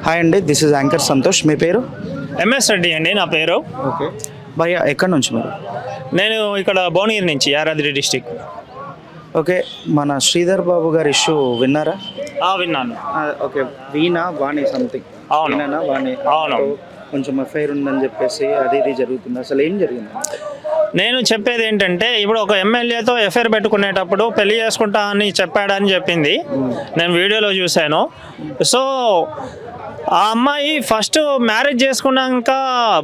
Hi అండి, this is anchor Santosh. మీ పేరు? MS Reddy అండి నా పేరు. ఓకే భయ్యా, ఎక్కడి నుంచి మీరు? నేను ఇక్కడ భువనగిరి నుంచి, యాదాద్రి డిస్టిక్. ఓకే, మన శ్రీధర్ బాబు గారి ఇష్యూ విన్నారా? విన్నాను. ఓకే, వీణా వాణి సంథింగ్. అవును. వీణానా వాణి? అవును. కొంచెం ఎఫ్ఐఆర్ ఉందని చెప్పేసి అది ఇది జరుగుతుంది. అసలు ఏం జరిగింది? నేను చెప్పేది ఏంటంటే, ఇప్పుడు ఒక ఎమ్మెల్యేతో ఎఫ్ఐఆర్ పెట్టుకునేటప్పుడు పెళ్లి చేసుకుంటా అని చెప్పాడని చెప్పింది. నేను వీడియోలో చూశాను. సో ఆ అమ్మాయి ఫస్ట్ మ్యారేజ్ చేసుకున్నాక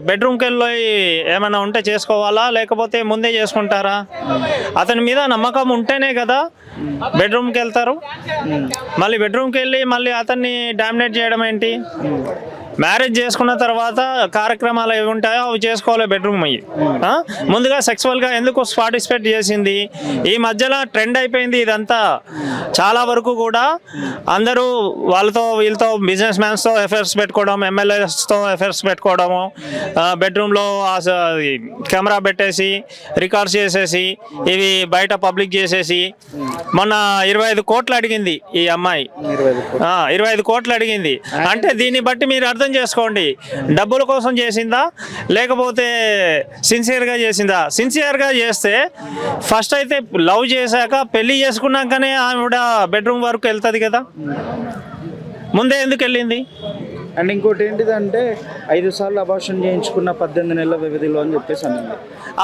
బెడ్రూమ్కి వెళ్ళి ఏమైనా ఉంటే చేసుకోవాలా, లేకపోతే ముందే చేసుకుంటారా? అతని మీద నమ్మకం ఉంటేనే కదా బెడ్రూమ్కి వెళ్తారు. మళ్ళీ బెడ్రూమ్కి వెళ్ళి మళ్ళీ అతన్ని డామినేట్ చేయడం ఏంటి? మ్యారేజ్ చేసుకున్న తర్వాత కార్యక్రమాలు ఏవి ఉంటాయో అవి చేసుకోవాలి బెడ్రూమ్ అయ్యి. ముందుగా సెక్సువల్గా ఎందుకు పార్టిసిపేట్ చేసింది? ఈ మధ్యలో ట్రెండ్ అయిపోయింది ఇదంతా. చాలా వరకు కూడా అందరూ వీళ్ళతో బిజినెస్ మ్యాన్స్తో అఫైర్స్ పెట్టుకోవడం, ఎమ్మెల్యేస్తో అఫైర్స్ పెట్టుకోవడము, బెడ్రూమ్లో కెమెరా పెట్టేసి రికార్డ్స్ చేసేసి ఇవి బయట పబ్లిక్ చేసేసి. మొన్న 25 కోట్లు అడిగింది ఈ అమ్మాయి. 25 కోట్లు అడిగింది. అంటే దీన్ని బట్టి మీరు అర్థం చేసుకోండి, డబ్బుల కోసం చేసిందా లేకపోతే సిన్సియర్గా చేసిందా? సిన్సియర్గా చేస్తే ఫస్ట్ అయితే లవ్ చేశాక పెళ్లి చేసుకున్నాకనే ఆవిడ బెడ్రూమ్ వరకు వెళ్తుంది కదా, ముందే ఎందుకు వెళ్ళింది? అండ్ ఇంకోటి ఏంటిదంటే 5 సార్లు అబార్షన్ చేయించుకున్న 18 నెలల వ్యవధిలో అని చెప్పేసి అన్నది.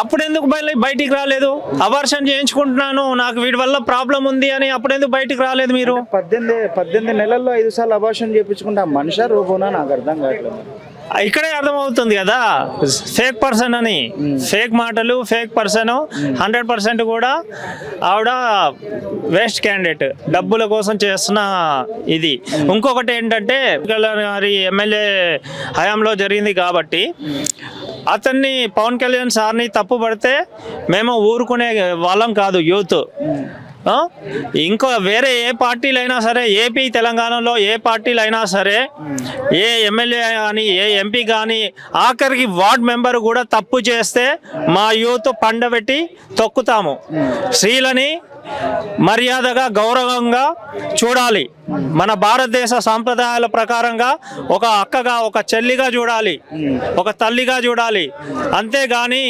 అప్పుడు ఎందుకు బయటికి రాలేదు? అబార్షన్ చేయించుకుంటున్నాను, నాకు వీడి వల్ల ప్రాబ్లం ఉంది అని అప్పుడు ఎందుకు బయటికి రాలేదు మీరు? 18 నెలల్లో 5 సార్లు అబార్షన్ చేయించుకుంటే ఆ మనిషి రోబోనా? నాకు అర్థం కావట్లేదు. ఇక్కడే అర్థమవుతుంది కదా ఫేక్ పర్సన్ అని. ఫేక్ మాటలు, ఫేక్ పర్సన్. 100% కూడా ఆవిడ వేస్ట్ క్యాండిడేట్, డబ్బుల కోసం చేస్తున్న ఇది. ఇంకొకటి ఏంటంటే, గారి ఎమ్మెల్యే హయాంలో జరిగింది కాబట్టి అతన్ని, పవన్ కళ్యాణ్ సార్ని తప్పు పడితే మేము ఊరుకునే వాళ్ళం కాదు యూత్. ఇంకో వేరే ఏ పార్టీలు అయినా సరే, ఏపీ తెలంగాణలో ఏ పార్టీలు అయినా సరే, ఏ ఎమ్మెల్యే కానీ ఏ ఎంపీ కానీ ఆఖరికి వార్డ్ మెంబర్ కూడా తప్పు చేస్తే మా యూత్ పండబెట్టి తొక్కుతాము. స్త్రీలని మర్యాదగా గౌరవంగా చూడాలి. మన భారతదేశ సాంప్రదాయాల ప్రకారంగా ఒక అక్కగా, ఒక చెల్లిగా చూడాలి, ఒక తల్లిగా చూడాలి. అంతేగాని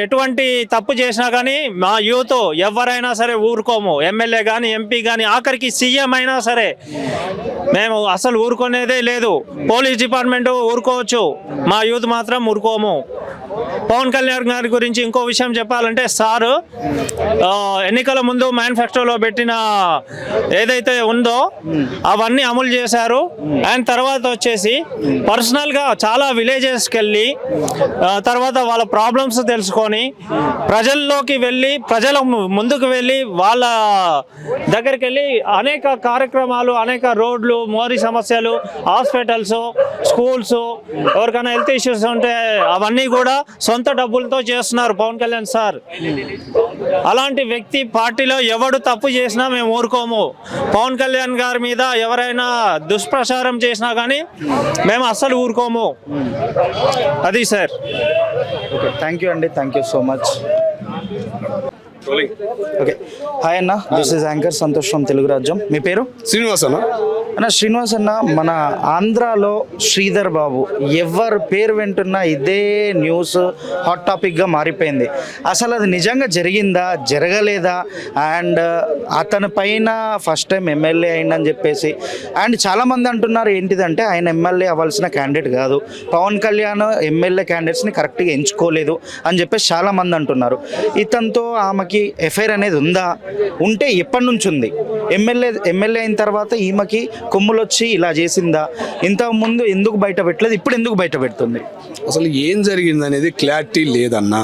ఎటువంటి తప్పు చేసినా కానీ మా యూత్ ఎవరైనా సరే ఊరుకోము. ఎమ్మెల్యే కానీ, ఎంపీ కానీ, ఆఖరికి సీఎం అయినా సరే మేము అసలు ఊరుకునేదే లేదు. పోలీస్ డిపార్ట్మెంట్ ఊరుకోవచ్చు, మా యూత్ మాత్రం ఊరుకోము. పవన్ కళ్యాణ్ గారి గురించి ఇంకో విషయం చెప్పాలంటే, సారు ఎన్నికల ముందు మేనిఫెస్టోలో పెట్టిన ఏదైతే ఉందో అవన్నీ అమలు చేశారు. అండ్ తర్వాత వచ్చేసి పర్సనల్గా చాలా విలేజెస్కి వెళ్ళి తర్వాత వాళ్ళ ప్రాబ్లమ్స్ తెలుసుకొని ప్రజల్లోకి వెళ్ళి, ప్రజల ముందుకు వెళ్ళి వాళ్ళ దగ్గరికి వెళ్ళి అనేక కార్యక్రమాలు, అనేక రోడ్లు, మోరీ సమస్యలు, హాస్పిటల్స్, స్కూల్స్, ఎవరికైనా హెల్త్ ఇష్యూస్ ఉంటే అవన్నీ కూడా సొంత డబ్బులతో చేస్తున్నారు పవన్ కళ్యాణ్ సార్. అలాంటి వ్యక్తి పార్టీలో ఎవడు తప్పు చేసినా మేము ఊరుకోము. పవన్ కళ్యాణ్ గారి మీద ఎవరైనా దుష్ప్రచారం చేసినా కానీ మేము అస్సలు ఊరుకోము. అది సార్. ఓకే, థ్యాంక్ యూ అండి, thank you so much. Okay, hi అన్న, this is anchor Santosh from Telugu Rajyam. మీ పేరు? శ్రీనివాస్ అన్న. శ్రీనివాస్ అన్న, మన ఆంధ్రాలో శ్రీధర్ బాబు ఎవరు పేరు వింటున్నా ఇదే న్యూస్ హాట్ టాపిక్గా మారిపోయింది. అసలు అది నిజంగా జరిగిందా, జరగలేదా? అండ్ అతని పైన ఫస్ట్ టైం ఎమ్మెల్యే అయిందని చెప్పేసి అండ్ చాలామంది అంటున్నారు ఏంటిదంటే ఆయన ఎమ్మెల్యే అవ్వాల్సిన క్యాండిడేట్ కాదు, పవన్ కళ్యాణ్ ఎమ్మెల్యే క్యాండిడేట్స్ని కరెక్ట్గా ఎంచుకోలేదు అని చెప్పేసి చాలామంది అంటున్నారు. ఇతనితో ఆమెకి ఎఫ్ఐఆర్ అనేది ఉందా? ఉంటే ఎప్పటి నుంచి ఉంది? ఎమ్మెల్యే అయిన తర్వాత ఈమెకి కొమ్ములు వచ్చి ఇలా చేసిందా? ఇంతకుముందు ఎందుకు బయట పెట్టలేదు, ఇప్పుడు ఎందుకు బయట పెడుతుంది? అసలు ఏం జరిగింది అనేది క్లారిటీ లేదన్నా.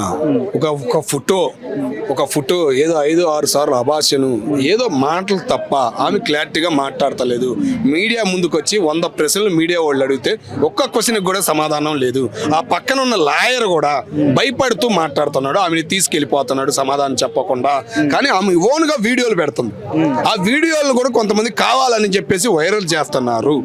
ఒక ఫోటో ఏదో 5-6 సార్లు అభాషను ఏదో మాటలు తప్ప ఆమె క్లారిటీగా మాట్లాడతలేదు. మీడియా ముందుకు వచ్చి 100 ప్రశ్నలు మీడియా వాళ్ళు అడిగితే ఒక్క క్వశ్చన్ కూడా సమాధానం లేదు. ఆ పక్కన ఉన్న లాయర్ కూడా భయపడుతూ మాట్లాడుతున్నాడు, ఆమెని తీసుకెళ్లిపోతున్నాడు సమాధానం చెప్పకుండా. కానీ ఆమె ఓన్ గా వీడియోలు పెడుతుంది. ఆ వీడియోలు కూడా కొంతమంది కావాలని చెప్పేసి వైరల్ చేస్తున్నారు.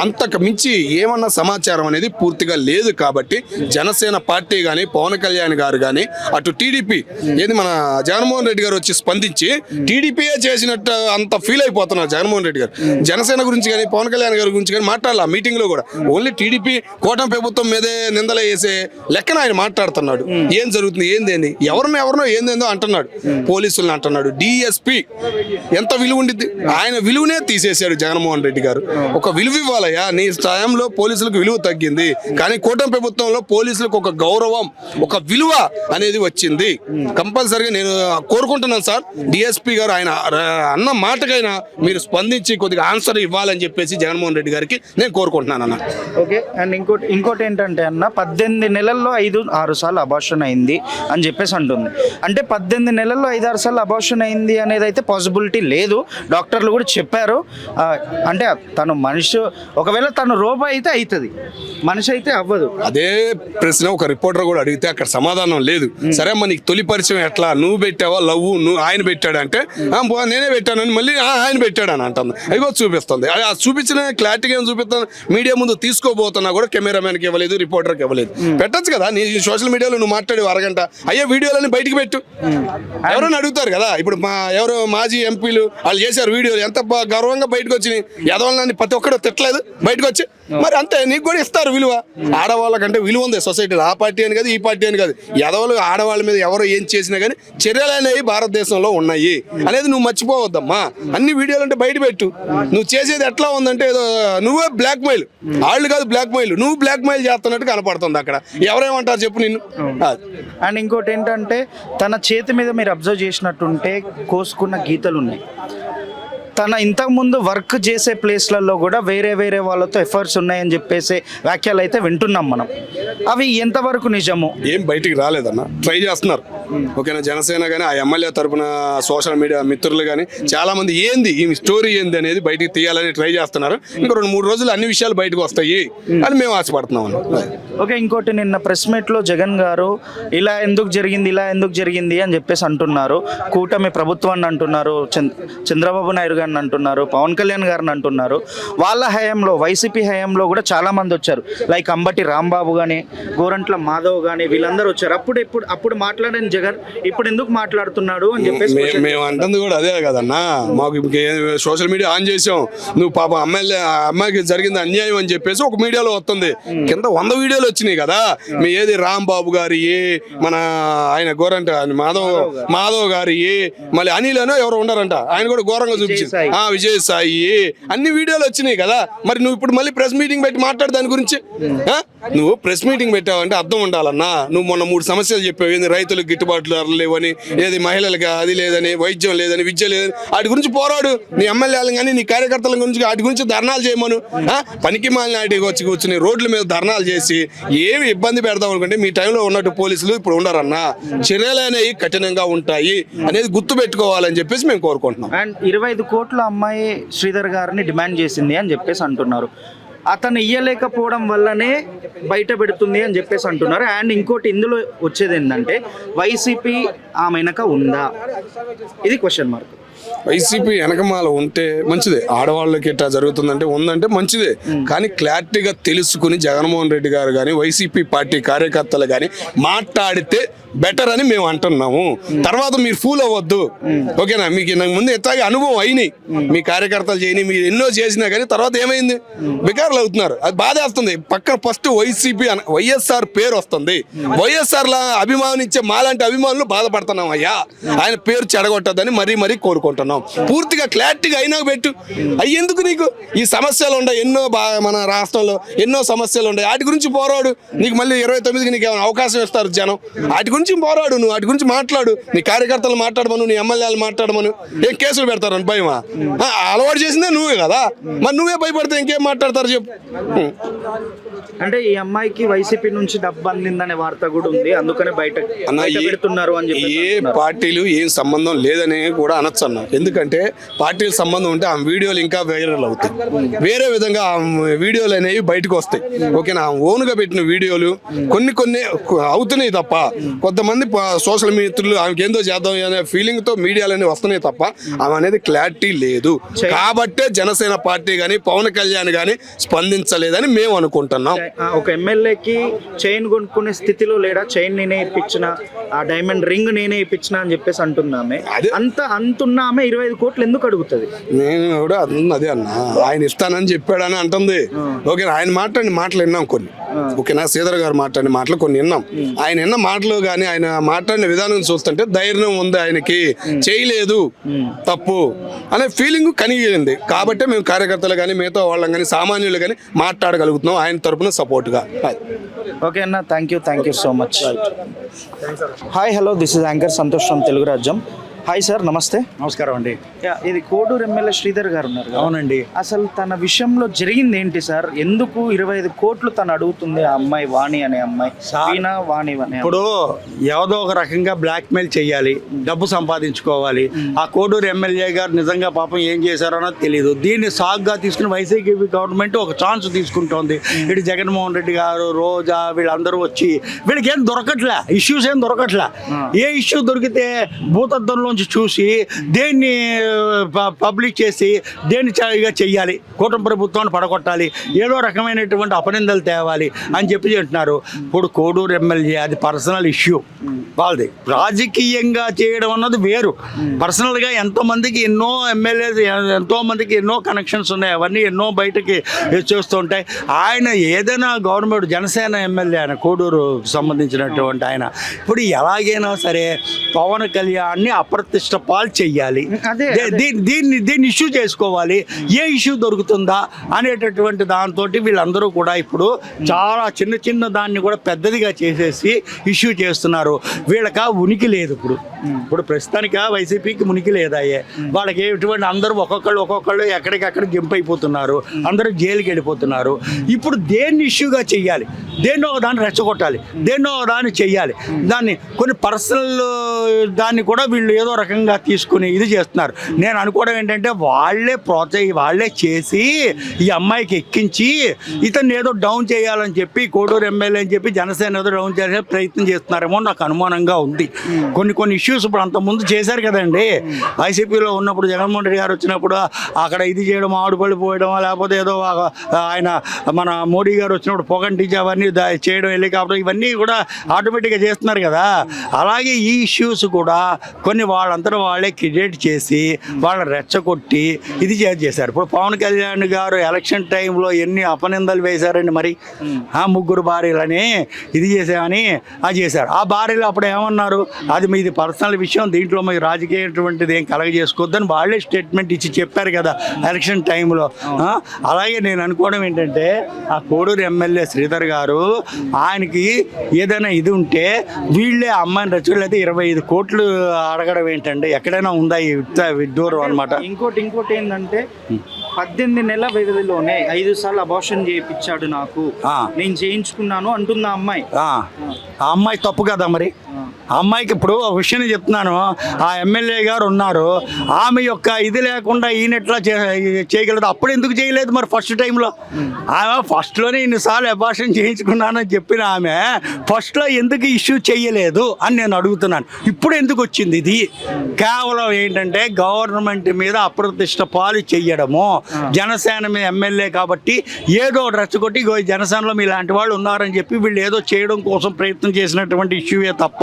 అంతకు మించి ఏమన్నా సమాచారం అనేది పూర్తిగా లేదు. కాబట్టి జనసేన పార్టీ కానీ పవన్ కళ్యాణ్ గారు కానీ అటు టీడీపీ ఏది మన జగన్మోహన్ రెడ్డి గారు వచ్చి స్పందించి టీడీపీయే చేసినట్టు అంత ఫీల్ అయిపోతున్నారు జగన్మోహన్ రెడ్డి గారు. జనసేన గురించి కానీ పవన్ కళ్యాణ్ గారి గురించి కానీ మాట్లాడాలి ఆ మీటింగ్ లో కూడా. ఓన్లీ టీడీపీ కూటమి ప్రభుత్వం మీదే నిందలు వేసే లెక్కన ఆయన మాట్లాడుతున్నాడు. ఏం జరుగుతుంది ఏందేంది ఎవరినో ఏందేందో అంటున్నాడు. పోలీసులను అంటున్నాడు. డిఎస్పీ ఎంత విలువ ఉండిద్ది, ఆయన విలువనే తీసేశాడు జగన్మోహన్ రెడ్డి గారు. ఒక విలువ ఇవ్వాలయ్యా. నీ స్థాయంలో పోలీసులకు విలువ తగ్గింది, కానీ కూటమి ప్రభుత్వంలో పోలీసులకు ఒక గౌరవం, ఒక విలువ అనేది వచ్చింది. కంపల్సరిగా నేను కోరుకుంటున్నాను సార్, డిఎస్పీ గారు ఆయన అన్న మాటకైనా మీరు స్పందించి కొద్దిగా ఆన్సర్ ఇవ్వాలని చెప్పేసి జగన్మోహన్ రెడ్డి గారికి నేను కోరుకుంటున్నాను అన్న. ఓకే. అండ్ ఇంకోటి ఏంటంటే అన్న 18 నెలల్లో 5-6 సార్లు అబార్షన్ అయింది అని చెప్పేసి అంటుంది. అంటే 18 నెలల్లో 5-6 సార్లు అబార్షన్ అయింది అనేది అయితే పాసిబిలిటీ లేదు. డాక్టర్లు కూడా చెప్పారు. అంటే తను మనిషి, ఒకవేళ తను రోబో అయితే అవుతుంది, మనిషి అయితే అవ్వదు. అదే ప్రశ్న ఒక రిపోర్టర్ కూడా అడిగితే అక్కడ సమాధానం లేదు. సరే అమ్మ నీకు తొలి పరిచయం ఎట్లా, నువ్వు పెట్టావా, లవ్ నువ్వు ఆయన పెట్టాడు అంటే నేనే పెట్టానని మళ్ళీ ఆయన పెట్టాడు అని అంటుంది. అదిగో చూపిస్తుంది. అది చూపించిన క్లారిటీగా ఏం చూపిస్తాను. మీడియా ముందు తీసుకోబోతున్నా కూడా కెమెరామెన్కి ఇవ్వలేదు, రిపోర్టర్కి ఇవ్వలేదు. పెట్టచ్చు కదా నీ సోషల్ మీడియాలో నువ్వు మాట్లాడి అరగంట అయ్యే వీడియోలని బయటికి పెట్టు. ఎవరైనా అడుగుతారు కదా. ఇప్పుడు ఎవరు మాజీ ఎంపీలు వాళ్ళు చేశారు వీడియోలు, ఎంత గర్వంగా బయటకు వచ్చినాయి. ఎదవాళ్ళని ప్రతి ఒక్కరు తిట్టలేదు బయటకు వచ్చి. మరి అంతే నీకు కూడా ఇస్తారు విలువ. ఆడవాళ్ళకంటే విలువ ఉంది సొసైటీలో. ఆ పార్టీ అని కాదు, ఈ పార్టీ అని కాదు. ఎదవలు ఆడవాళ్ళ మీద ఎవరో ఏం చేసినా కానీ చర్యలు అనేవి భారతదేశంలో ఉన్నాయి అనేది నువ్వు మర్చిపోవద్దమ్మా. అన్ని వీడియోలు అంటే బయట పెట్టు. నువ్వు చేసేది ఎట్లా ఉందంటే ఏదో నువ్వే బ్లాక్ మెయిల్, వాళ్ళు కాదు బ్లాక్ మెయిల్, నువ్వు బ్లాక్ మెయిల్ చేస్తున్నట్టు కనపడుతుంది అక్కడ. ఎవరేమంటారు చెప్పు నిన్ను. అండ్ ఇంకోటి ఏంటంటే తన చేతి మీద మీరు అబ్జర్వ్ చేసినట్టుంటే కోసుకున్న గీతలు ఉన్నాయి. తన ఇంతకుముందు వర్క్ చేసే ప్లేస్లలో కూడా వేరే వాళ్ళతో ఎఫర్ట్స్ ఉన్నాయని చెప్పేసి వ్యాఖ్యలు అయితే వింటున్నాం మనం. అవి ఎంతవరకు నిజము? ఏం బయటికి రాలేదన్న, ట్రై చేస్తున్నారు. ఓకేనా, జనసేన కానీ ఆ ఎమ్మెల్యే తరపున సోషల్ మీడియా మిత్రులు కానీ చాలా మంది ఏంది ఈ స్టోరీ ఏంది అనేది బయటికి తీయాలని ట్రై చేస్తున్నారు. ఇంకా 2-3 రోజులు అన్ని విషయాలు బయటకు వస్తాయి అని మేము ఆశపడుతున్నాం అన్న. ఓకే. ఇంకోటి నిన్న ప్రెస్ మీట్లో జగన్ గారు ఇలా ఎందుకు జరిగింది అని చెప్పేసి అంటున్నారు. కూటమి ప్రభుత్వాన్ని అంటున్నారు, చంద్రబాబు నాయుడు గారిని అంటున్నారు, పవన్ కళ్యాణ్ గారిని అంటున్నారు. వాళ్ళ హయాంలో వైసీపీ హయాంలో కూడా చాలా మంది వచ్చారు. లైక్ అంబటి రాంబాబు కానీ, గోరంట్ల మాధవ్ కానీ, వీళ్ళందరూ వచ్చారు. అప్పుడు మాట్లాడిన జగన్ ఇప్పుడు ఎందుకు మాట్లాడుతున్నాడు అని చెప్పేసి మేము అంటుంది కూడా అదే కదన్నా. మాకు సోషల్ మీడియా ఆన్ చేసాం, నువ్వు పాప అమ్మాయికి జరిగింది అన్యాయం అని చెప్పేసి ఒక మీడియాలో వస్తుంది. కింద 100 వీడియోలు వచ్చినాయి కదా. మీ ఏది రాంబాబు గారి, మన ఆయన గోరంట మాధవ్ గారి, మళ్ళీ అనిల్ అనో ఎవరు ఉన్నారంట, ఆయన కూడా ఘోరంగా చూపించింది. విజయసాయి అన్ని వీడియోలు వచ్చినాయి కదా. మరి నువ్వు ఇప్పుడు మళ్ళీ ప్రెస్ మీటింగ్ పెట్టి మాట్లాడు దాని గురించి. నువ్వు ప్రెస్ మీటింగ్ పెట్టావంటే అర్థం ఉండాలన్నా. నువ్వు మొన్న 3 సమస్యలు చెప్పావు. ఏంది రైతులకు గిట్టుబాట్లు లేవని, ఏది మహిళలకు అది లేదని, వైద్యం లేదని, విద్య లేదని. వాటి గురించి పోరాడు. నీ ఎమ్మెల్యేలను కానీ నీ కార్యకర్తల గురించి వాటి గురించి ధర్నాలు చేయమను. పనికి మాలిన నాటికి వచ్చి కూర్చుని రోడ్ల మీద ధర్నాలు చేసి ఏమి ఇబ్బంది పెడదాం అనుకుంటే మీ టైంలో ఉన్నట్టు పోలీసులు ఇప్పుడు ఉండరన్నా. చర్యలు అనేవి కఠినంగా ఉంటాయి అనేది గుర్తు పెట్టుకోవాలని చెప్పేసి మేము కోరుకుంటున్నాం. అండ్ 25 కోట్ల అమ్మాయి శ్రీధర్ గారిని డిమాండ్ చేసింది అని చెప్పేసి అంటున్నారు. అతను ఇయ్యలేకపోవడం వల్లనే బయట పెడుతుంది అని చెప్పేసి అంటున్నారు. అండ్ ఇంకోటి ఇందులో వచ్చేది ఏంటంటే వైసీపీ ఆమె వెనక ఉందా, ఇది క్వశ్చన్ మార్క్. వైసీపీ వెనకమాల ఉంటే మంచిదే. ఆడవాళ్ళకి ఎట్లా జరుగుతుందంటే ఉందంటే మంచిదే. కానీ క్లారిటీగా తెలుసుకుని జగన్మోహన్ రెడ్డి గారు కానీ వైసీపీ పార్టీ కార్యకర్తలు కానీ మాట్లాడితే బెటర్ అని మేము అంటున్నాము. తర్వాత మీరు ఫూల్ అవ్వద్దు. ఓకేనా, మీకు నాకు ముందు ఎట్లాగే అనుభవం అయినాయి. మీ కార్యకర్తలు చేయని, మీరు ఎన్నో చేసినా కానీ తర్వాత ఏమైంది, బికార్లు అవుతున్నారు. అది బాధేస్తుంది. పక్కన ఫస్ట్ వైసీపీ వైఎస్ఆర్ పేరు వస్తుంది. వైఎస్ఆర్ లా అభిమానించే మాలాంటి అభిమానులు బాధపడుతున్నాం. అయ్యా ఆయన పేరు చెడగొట్టద్దని మరీ కోరుకుంటున్నాం. పూర్తిగా క్లారిటీగా అయినా పెట్టు. అయ్యేందుకు నీకు ఈ సమస్యలు ఉన్నాయి, ఎన్నో మన రాష్ట్రంలో ఎన్నో సమస్యలు ఉన్నాయి. వాటి గురించి పోరాడు. నీకు మళ్ళీ 29కి నీకు ఏమైనా అవకాశం ఇస్తారు జనం. వాటి గురించి పోరాడు, నువ్వు వాటి గురించి మాట్లాడు. నీ కార్యకర్తలు మాట్లాడమను, నీ ఎమ్మెల్యేలు మాట్లాడమను. ఏం కేసులు పెడతారని భయమా? అలవాటు చేసిందే నువ్వే కదా. మరి నువ్వే భయపడితే ఇంకేం మాట్లాడతారు చెప్పు. అంటే ఈ అమ్మాయికి వైసీపీ నుంచి డబ్బు అందిందనే వార్త కూడా ఉంది, అందుకనే బయట పెడుతున్నారు అని చెప్పి. ఏ పార్టీలు ఏం సంబంధం లేదని కూడా అనొచ్చు అన్న. ఎందుకంటే పార్టీల సంబంధం ఉంటే ఆ వీడియోలు ఇంకా వైరల్ అవుతాయి. వేరే విధంగా ఆ వీడియోలు అనేవి బయటకు వస్తాయి. ఓకేనా, ఓన్గా పెట్టిన వీడియోలు కొన్ని అవుతున్నాయి తప్ప కొంతమంది సోషల్ మిత్రులు ఆమెకి ఏందో చేద్దాం అనే ఫీలింగ్ తో మీడియాలన్నీ వస్తున్నాయి తప్ప ఆమె అనేది క్లారిటీ లేదు. కాబట్టే జనసేన పార్టీ కానీ పవన్ కళ్యాణ్ కానీ స్పందించలేదని మేము అనుకుంటున్నాం. ఒక ఎమ్మెల్యేకి చైన్ కొనుక్కునే స్థితిలో లేడా? చైన్ నేనే ఇప్పించిన, ఆ డైమండ్ రింగ్ నేనే ఇప్పించిన అని చెప్పేసి అంటున్నామే. అంతున్నా ఆమె 25 కోట్లు ఎందుకు అడుగుతుంది? నేను కూడా అదే అన్నా, ఆయన ఇస్తానని చెప్పాడని అంటుంది. ఓకే, ఆయన మాట్లాడిన మాటలు విన్నాం కొన్ని. ఓకేనా, శ్రీధర్ గారు మాట్లాడిన మాటలు కొన్ని విన్నాం. ఆయన విన్న మాటలు కానీ ఆయన మాట్లాడిన విధానం చూస్తుంటే ధైర్యం ఉంది ఆయనకి, చేయలేదు తప్పు అనే ఫీలింగ్ కలిగింది. కాబట్టి మేము కార్యకర్తలు కానీ మిగతా వాళ్ళం కానీ సామాన్యులు కానీ మాట్లాడగలుగుతున్నాం ఆయన తరపున సపోర్ట్గా. ఓకే అన్న, thank you so much. Hi, hello, this is anchor Santosh from Telugu Rajyam. Hi sir, నమస్తే. నమస్కారం అండి. ఇది కోడూరు ఎమ్మెల్యే శ్రీధర్ గారు ఉన్నారు కదా? అవునండి. అసలు తన విషయంలో జరిగింది ఏంటి సార్? ఎందుకు 25 కోట్లు తను అడుగుతుంది ఆ అమ్మాయి, వాణి అనే అమ్మాయి, వాణి అనే? ఇప్పుడు ఏదో ఒక రకంగా బ్లాక్మెయిల్ చేయాలి, డబ్బు సంపాదించుకోవాలి. ఆ కోడూరు ఎమ్మెల్యే గారు నిజంగా పాపం ఏం చేశారో తెలియదు. దీన్ని సాగ్గా తీసుకుని వైసీపీ గవర్నమెంట్ ఒక ఛాన్స్ తీసుకుంటోంది. ఇటు జగన్మోహన్ రెడ్డి గారు, రోజా, వీళ్ళందరూ వచ్చి వీళ్ళకి ఏం దొరకట్లే, ఇష్యూస్ ఏం దొరకట్లే. ఏ ఇష్యూ దొరికితే భూతద్దంలోంచి చూసి దేన్ని పబ్లిక్ చేసి దేన్ని చెయ్యాలి, కూటమి ప్రభుత్వాన్ని పడగొట్టాలి, ఏదో రకమైనటువంటి అపనిందలు తేవాలి అని చెప్పి అంటున్నారు. ఇప్పుడు కోడూరు ఎమ్మెల్యే అది పర్సనల్ ఇష్యూ వాళ్ళది. రాజకీయంగా చేయడం అన్నది వేరు. పర్సనల్గా ఎంతోమందికి ఎన్నో ఎమ్మెల్యేస్, ఎంతోమందికి ఎన్నో కనెక్షన్స్ ఉన్నాయి, అవన్నీ ఎన్నో బయటకి చేస్తుంటాయి. ఆయన ఏదైనా గవర్నమెంట్ జనసేన ఎమ్మెల్యే ఆయన కోడూరు సంబంధించినటువంటి ఆయన ఇప్పుడు ఎలాగైనా సరే పవన్ కళ్యాణ్ని అప్రతిష్ట పాలు చెయ్యాలి, దీన్ని ఇష్యూ చేసుకోవాలి. ఏ ఇష్యూ దొరుకుతుందా అనేటటువంటి దాంతో వీళ్ళందరూ కూడా ఇప్పుడు చాలా చిన్న చిన్న దాన్ని కూడా పెద్దదిగా చేసేసి ఇష్యూ చేస్తున్నారు. వీళ్ళకి ఉనికి లేదు. ఇప్పుడు ప్రస్తుతానికి వైసీపీకి ఉనికి లేదాయే. వాళ్ళకి ఎటువంటి అందరూ ఒక్కొక్కళ్ళు ఎక్కడికక్కడ జంప్ అయిపోతున్నారు, అందరూ జైలుకి వెళ్ళిపోతున్నారు. ఇప్పుడు దేన్ని ఇష్యూగా చెయ్యాలి, దేన్నో దాన్ని రెచ్చగొట్టాలి, దేన్నో దాన్ని చెయ్యాలి. దాన్ని కొన్ని పర్సనల్ దాన్ని కూడా వీళ్ళు ఏదో రకంగా తీసుకుని ఇది చేస్తున్నారు. నేను అనుకోవడం ఏంటంటే వాళ్ళే చేసి ఈ అమ్మాయికి ఎక్కించి ఇతన్ని ఏదో డౌన్ చేయాలని చెప్పి కోడూరు ఎమ్మెల్యే అని చెప్పి జనసేన ఏదో డౌన్ చేసే ప్రయత్నం చేస్తున్నారేమో నాకు అనుమానంగా ఉంది. కొన్ని ఇష్యూస్ ఇప్పుడు అంతకుముందు చేశారు కదండి. వైసీపీలో ఉన్నప్పుడు జగన్మోహన్ రెడ్డి గారు వచ్చినప్పుడు అక్కడ ఇది చేయడం, ఆడుపడి పోయడం, లేకపోతే ఏదో ఆయన మన మోడీ గారు వచ్చినప్పుడు పొగంటించి అవన్నీ చేయడం, హెలికాప్టర్, ఇవన్నీ కూడా ఆటోమేటిక్గా చేస్తున్నారు కదా. అలాగే ఈ ఇష్యూస్ కూడా కొన్ని వాళ్ళంతా వాళ్ళే క్రియేట్ చేసి వాళ్ళని రెచ్చగొట్టి ఇది చేశారు. ఇప్పుడు పవన్ కళ్యాణ్ గారు ఎలక్షన్ టైంలో ఎన్ని అపనిందలు వేశారండి. మరి 3 భార్యలని ఇది చేసామని అది చేశారు. ఆ భార్యలు అప్పుడు ఏమన్నారు, అది మీది పర్సనల్ విషయం, దీంట్లో మీరు రాజకీయటువంటిది ఏం కలగజేసుకోవద్దని వాళ్ళే స్టేట్మెంట్ ఇచ్చి చెప్పారు కదా ఎలక్షన్ టైంలో. అలాగే నేను అనుకోవడం ఏంటంటే ఆ కోడూరు ఎమ్మెల్యే శ్రీధర్ గారు ఆయనకి ఏదైనా ఇది ఉంటే వీళ్ళే అమ్మాయిని రెచ్చగొట్టి 25 కోట్లు అడగడం ఏంటంటే ఎక్కడైనా ఉందా ఈ విడ్డూరం అనమాట. ఇంకోటి ఏంటంటే 18 నెలల వ్యవధిలోనే 5 సార్లు అబార్షన్ చేయించాడు నాకు, నేను చేయించుకున్నాను అంటుంది ఆ అమ్మాయి. ఆ అమ్మాయి తప్పు కదా మరి. ఆ అమ్మాయికి ఇప్పుడు ఒక విషయం చెప్తున్నాను, ఆ ఎమ్మెల్యే గారు ఉన్నారు, ఆమె యొక్క ఇది లేకుండా ఈయన ఎట్లా చేయగలదు? అప్పుడు ఎందుకు చేయలేదు మరి ఫస్ట్ టైంలో? ఆమె ఫస్ట్లోనే ఇన్నిసార్లు అబార్షన్ చేయించుకున్నానని చెప్పిన ఆమె ఫస్ట్లో ఎందుకు ఇష్యూ చేయలేదు అని నేను అడుగుతున్నాను. ఇప్పుడు ఎందుకు వచ్చింది ఇది? కేవలం ఏంటంటే గవర్నమెంట్ మీద అప్రతిష్ట పాలు చెయ్యడము, జనసేన మీద ఎమ్మెల్యే కాబట్టి ఏదో రెచ్చగొట్టి జనసేనలో ఇలాంటి వాళ్ళు ఉన్నారని చెప్పి వీళ్ళు ఏదో చేయడం కోసం ప్రయత్నం చేసినటువంటి ఇష్యూయే తప్ప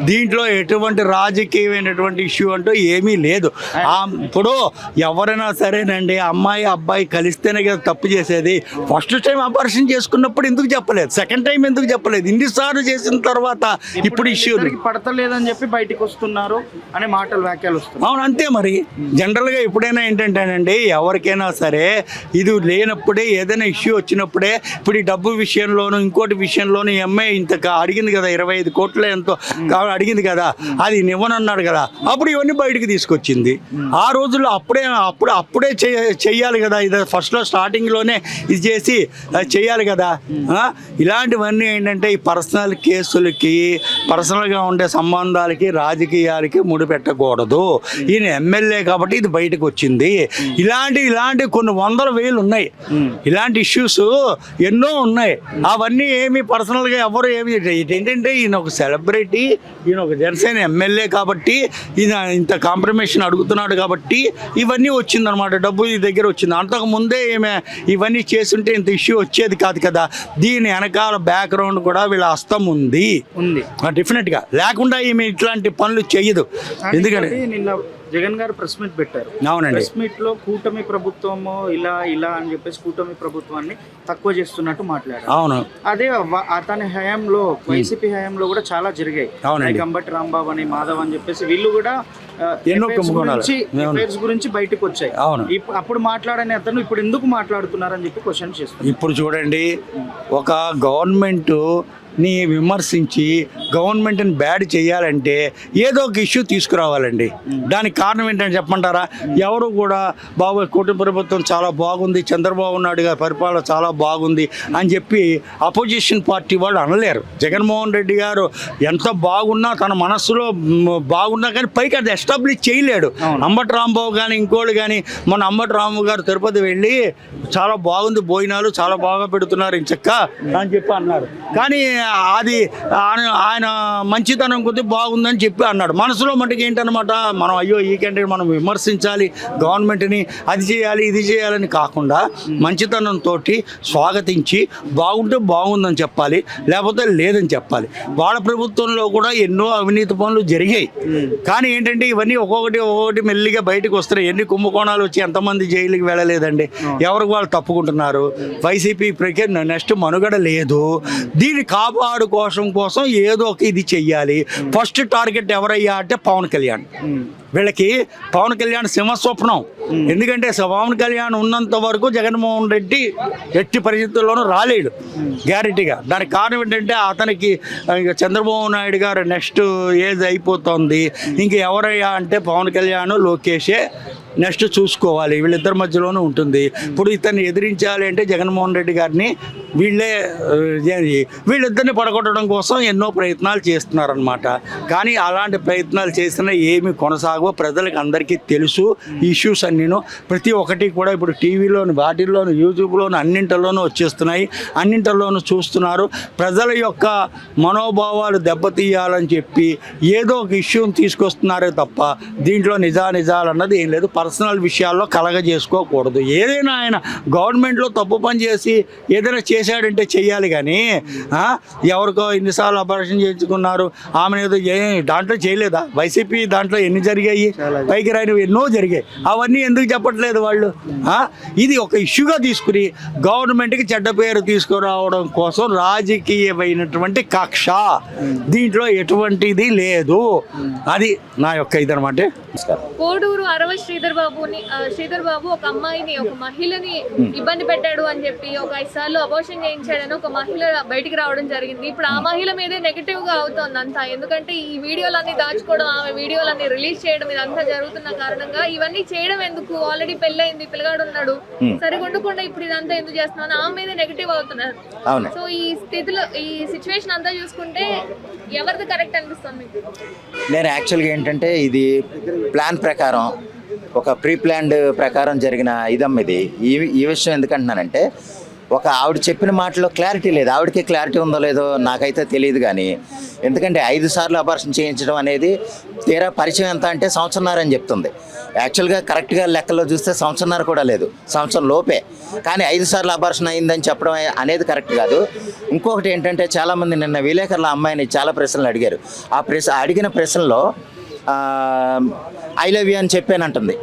దీంట్లో ఎటువంటి రాజకీయమైనటువంటి ఇష్యూ అంటూ ఏమీ లేదు. ఇప్పుడు ఎవరైనా సరేనండి, అమ్మాయి అబ్బాయి కలిస్తేనే కదా తప్పు చేసేది. ఫస్ట్ టైం అబార్షన్ చేసుకున్నప్పుడు ఎందుకు చెప్పలేదు, సెకండ్ టైం ఎందుకు చెప్పలేదు, ఇన్నిసార్లు చేసిన తర్వాత ఇప్పుడు ఇష్యూలు పడతలేదని చెప్పి బయటకు వస్తున్నారు అనే మాటలు, వ్యాఖ్యలు వస్తున్నాయి. అవును, అంతే మరి. జనరల్గా ఎప్పుడైనా ఏంటంటేనండి, ఎవరికైనా సరే ఇది లేనప్పుడే, ఏదైనా ఇష్యూ వచ్చినప్పుడే, ఇప్పుడు ఈ డబ్బు విషయంలోనూ ఇంకోటి విషయంలోనూ ఈ అమ్మాయి ఇంత అడిగింది కదా, 25 కోట్లు ఎంతో అడిగింది కదా, అది ఇవ్వనన్నాడు కదా, అప్పుడు ఇవన్నీ బయటకు తీసుకొచ్చింది. ఆ రోజుల్లో అప్పుడే చెయ్యాలి కదా, ఇది ఫస్ట్లో స్టార్టింగ్లోనే ఇది చేసి చెయ్యాలి కదా. ఇలాంటివన్నీ ఏంటంటే ఈ పర్సనల్ కేసులకి, పర్సనల్గా ఉండే సంబంధాలకి, రాజకీయాలకి ముడిపెట్టకూడదు. ఈయన ఎమ్మెల్యే కాబట్టి ఇది బయటకు వచ్చింది. ఇలాంటి కొన్ని 100,000 ఉన్నాయి. ఇలాంటి ఇష్యూస్ ఎన్నో ఉన్నాయి. అవన్నీ ఏమి పర్సనల్గా ఎవరు ఏమి ఏంటంటే ఈయన ఒక సెలబ్రిటీ, ఈయన ఒక జనసేన ఎమ్మెల్యే కాబట్టి ఈయన ఇంత కాంప్రమైజేషన్ అడుగుతున్నాడు కాబట్టి ఇవన్నీ వచ్చిందనమాట, డబ్బు ఈ దగ్గర వచ్చింది. అంతకు ముందే ఈమె ఇవన్నీ చేస్తుంటే ఇంత ఇష్యూ వచ్చేది కాదు కదా. దీని వెనకాల బ్యాక్గ్రౌండ్ కూడా వీళ్ళ హస్తం ఉంది డెఫినెట్గా, లేకుండా ఈమె ఇట్లాంటి పనులు చెయ్యదు. ఎందుకంటే నిన్న జగన్ గారు ప్రెస్ మీట్ పెట్టారు. అవునండి. ప్రెస్ మీట్ లో కూటమి ప్రభుత్వము ఇలా ఇలా అని చెప్పేసి కూటమి ప్రభుత్వాన్ని తక్కువ చేస్తున్నట్టు మాట్లాడారు. అవును, అదే అతని హయాంలో వైసీపీ హయాంలో కూడా చాలా జరిగాయి. అవునండి. అంబటి రాంబాబు అని మాధవ్ అని చెప్పేసి వీళ్ళు కూడా ఎన్నో affairs గురించి బయటకు వచ్చాయి. అవును. అప్పుడు మాట్లాడని అతను ఇప్పుడు ఎందుకు మాట్లాడుతున్నారని చెప్పి క్వశ్చన్ చేస్తున్నారు. ఇప్పుడు చూడండి, ఒక గవర్నమెంట్ ని విమర్శించి గవర్నమెంట్ని బ్యాడ్ చేయాలంటే ఏదో ఒక ఇష్యూ తీసుకురావాలండి. దానికి కారణం ఏంటని చెప్పమంటారా? ఎవరు కూడా బాబు కూటమి ప్రభుత్వం చాలా బాగుంది, చంద్రబాబు నాయుడు గారి పరిపాలన చాలా బాగుంది అని చెప్పి అపోజిషన్ పార్టీ వాళ్ళు అనలేరు. జగన్మోహన్ రెడ్డి గారు ఎంత బాగున్నా తన మనస్సులో బాగున్నా కానీ పైకి అది ఎస్టాబ్లిష్ చేయలేడు. అంబటి రాంబాబు కానీ ఇంకోళ్ళు కానీ, మన అంబటి రాంబాబు గారు తిరుపతి వెళ్ళి చాలా బాగుంది, భోజనాలు చాలా బాగా పెడుతున్నారు ఇంచక్క అని చెప్పి అన్నారు. కానీ అది ఆయన మంచితనం కొద్ది బాగుందని చెప్పి అన్నాడు. మనసులో మటుకు ఏంటనమాట, మనం అయ్యో ఈ క్యాండిడేట్ మనం విమర్శించాలి గవర్నమెంట్ని, అది చేయాలి ఇది చేయాలని కాకుండా మంచితనంతో స్వాగతించి బాగుంటే బాగుందని చెప్పాలి, లేకపోతే లేదని చెప్పాలి. వాళ్ళ ప్రభుత్వంలో కూడా ఎన్నో అవినీతి పనులు జరిగాయి. కానీ ఏంటంటే ఇవన్నీ ఒక్కొక్కటి మెల్లిగా బయటకు వస్తున్నాయి. ఎన్ని కుంభకోణాలు వచ్చి ఎంతమంది జైలుకి వెళ్ళలేదండి, ఎవరికి వాళ్ళు తప్పుకుంటున్నారు. వైసీపీ నెక్స్ట్ మనుగడ లేదు. దీన్ని కోసం ఏదో ఒక ఇది చెయ్యాలి. ఫస్ట్ టార్గెట్ ఎవరయ్యా అంటే పవన్ కళ్యాణ్. వీళ్ళకి పవన్ కళ్యాణ్ సింహస్వప్నం. ఎందుకంటే పవన్ కళ్యాణ్ ఉన్నంత వరకు జగన్మోహన్ రెడ్డి ఎట్టి పరిస్థితుల్లోనూ రాలేడు గ్యారెంటీగా. దానికి కారణం ఏంటంటే అతనికి ఇంకా చంద్రబాబు నాయుడు గారు నెక్స్ట్ ఏజ్ అయిపోతుంది. ఇంక ఎవరయ్యా అంటే పవన్ కళ్యాణ్, లోకేషే నెక్స్ట్ చూసుకోవాలి. వీళ్ళిద్దరి మధ్యలోనూ ఉంటుంది. ఇప్పుడు ఇతన్ని ఎదిరించాలి అంటే జగన్మోహన్ రెడ్డి గారిని వీళ్ళిద్దరిని పడగొట్టడం కోసం ఎన్నో ప్రయత్నాలు చేస్తున్నారనమాట. కానీ అలాంటి ప్రయత్నాలు చేసినా ఏమి కొనసాగో ప్రజలకు అందరికీ తెలుసు. ఇష్యూస్ అన్నీను ప్రతి ఒక్కటి కూడా ఇప్పుడు టీవీలోను, వాటిల్లోను, యూట్యూబ్లోను అన్నింటిలోనూ వచ్చేస్తున్నాయి. అన్నింటిలోనూ చూస్తున్నారు. ప్రజల యొక్క మనోభావాలు దెబ్బతీయాలని చెప్పి ఏదో ఒక ఇష్యూని తీసుకొస్తున్నారే తప్ప దీంట్లో నిజాలన్నది ఏం లేదు. పర్సనల్ విషయాల్లో కలగజేసుకోకూడదు. ఏదైనా ఆయన గవర్నమెంట్లో తప్పు పని చేసి ఏదైనా చేశాడంటే చెయ్యాలి. కానీ ఎవరికో ఎన్నిసార్లు ఆపరేషన్ చేయించుకున్నారు, ఆమెను ఏదో దాంట్లో చేయలేదా? వైసీపీ దాంట్లో ఎన్ని జరిగాయి, పైకి రాయినవి ఎన్నో జరిగాయి. అవన్నీ ఎందుకు చెప్పట్లేదు వాళ్ళు? ఇది ఒక ఇష్యూగా తీసుకుని గవర్నమెంట్కి చెడ్డ పేరు తీసుకురావడం కోసం రాజకీయమైనటువంటి కక్ష, దీంట్లో ఎటువంటిది లేదు. అది నా యొక్క ఇదనమాట. కోడూరు అరవై శ్రీధర్ బాబు ఒక అమ్మాయిని, ఒక మహిళని ఇబ్బంది పెట్టాడు అని చెప్పి ఒక 5 సార్లు అబోర్షన్ చేయించాడని ఒక మహిళ బయటికి రావడం జరిగింది. ఇప్పుడు ఆ మహిళ మీదే నెగిటివ్ గా అవుతుంది అంతా. ఎందుకంటే ఈ వీడియోలన్నీ దాచుకోవడం, ఆమె వీడియోలన్నీ రిలీజ్ చేయడం ఇదంతా జరుగుతున్న కారణంగా ఇవన్నీ చేయడం ఎందుకు? ఆల్రెడీ పెళ్ళయింది, పిల్లగాడు ఉన్నాడు, సరిగా ఉండకుండా ఇప్పుడు ఇదంతా ఎందుకు చేస్తున్నాను? ఆమె మీదే నెగిటివ్ అవుతున్నారు. సో ఈ స్థితిలో ఈ సిచ్యువేషన్ అంతా చూసుకుంటే ఎవరిది కరెక్ట్ అనిపిస్తుంది మీకు? నేను యాక్చువల్గా ఏంటంటే ఇది ప్లాన్ ప్రకారం, ఒక ప్రీ ప్లాన్డ్ ప్రకారం జరిగిన ఇదమ్మ ఇది. ఈ విషయం ఎందుకంటున్నానంటే, ఒక ఆవిడ చెప్పిన మాటలో క్లారిటీ లేదు. ఆవిడకి క్లారిటీ ఉందో లేదో నాకైతే తెలియదు. కానీ ఎందుకంటే 5 సార్లు అబార్షన్ చేయించడం అనేది తీరా పరిచయం ఎంత అంటే సంవత్సరంన్నర అని చెప్తుంది. యాక్చువల్గా కరెక్ట్గా లెక్కల్లో చూస్తే సంవత్సరంన్నర కూడా లేదు, సంవత్సరం లోపే. కానీ 5 సార్లు అబార్షన్ అయిందని చెప్పడం అనేది కరెక్ట్ కాదు. ఇంకొకటి ఏంటంటే, చాలామంది నిన్న విలేకరుల అమ్మాయిని చాలా ప్రశ్నలు అడిగారు. అడిగిన ప్రశ్నలో ఐ లవ్ యూ అని చెప్పానంటుంది.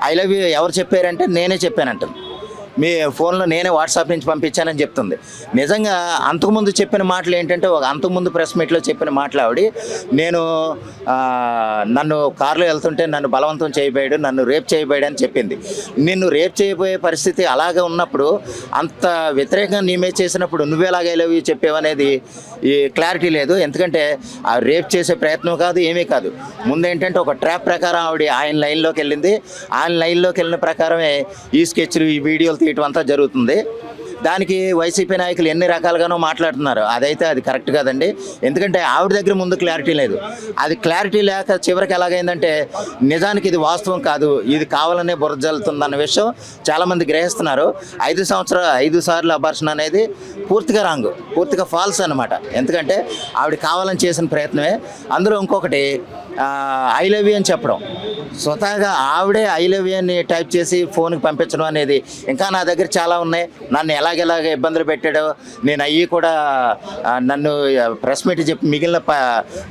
ఐ లవ్ యూ ఎవరు చెప్పారంటే నేనే చెప్పానంటుంది. మీ ఫోన్లో నేనే వాట్సాప్ నుంచి పంపించానని చెప్తుంది. నిజంగా అంతకుముందు చెప్పిన మాటలు ఏంటంటే, అంతకుముందు ప్రెస్ మీట్లో చెప్పిన మాటలు ఆవిడ, నేను నన్ను కారులో వెళ్తుంటే నన్ను బలవంతం చేయబోయాడు, నన్ను రేప్ చేయబోయాడు అని చెప్పింది. నిన్ను రేప్ చేయబోయే పరిస్థితి అలాగే ఉన్నప్పుడు, అంత వ్యతిరేకంగా నీమే చేసినప్పుడు నువ్వేలాగా లవ్ యూ చెప్పేవనేది ఈ క్లారిటీ లేదు. ఎందుకంటే ఆ రేప్ చేసే ప్రయత్నం కాదు, ఏమీ కాదు. ముందేంటంటే ఒక ట్రాప్ ప్రకారం ఆవిడ ఆయన లైన్లోకి వెళ్ళింది. ఆయన లైన్లోకి వెళ్ళిన ప్రకారమే ఈ స్కెచ్లు, ఈ వీడియోలు తీయటం అంతా జరుగుతుంది. దానికి వైసీపీ నాయకులు ఎన్ని రకాలుగానో మాట్లాడుతున్నారు. అదైతే అది కరెక్ట్ కాదండి. ఎందుకంటే ఆవిడ దగ్గర ముందు క్లారిటీ లేదు. అది క్లారిటీ లేక చివరికి ఎలాగైందంటే నిజానికి ఇది వాస్తవం కాదు, ఇది కావాలనే బురద జల్లుతుందన్న విషయం చాలామంది గ్రహిస్తున్నారు. 5 సార్లు అబార్షన్ అనేది పూర్తిగా రాంగ్, పూర్తిగా ఫాల్స్ అనమాట. ఎందుకంటే ఆవిడ కావాలని చేసిన ప్రయత్నమే. అందులో ఇంకొకటి ఐ లవ్ యూ అని చెప్పడం, స్వతహాగా ఆవిడే ఐ లవ్ యూ అని టైప్ చేసి ఫోన్కి పంపించడం అనేది, ఇంకా నా దగ్గర చాలా ఉన్నాయి, నన్ను ఎలాగెలాగ ఇబ్బందులు పెట్టాడో నేను అయ్యి కూడా నన్ను ప్రెస్ మీట్ చెప్పి మిగిలిన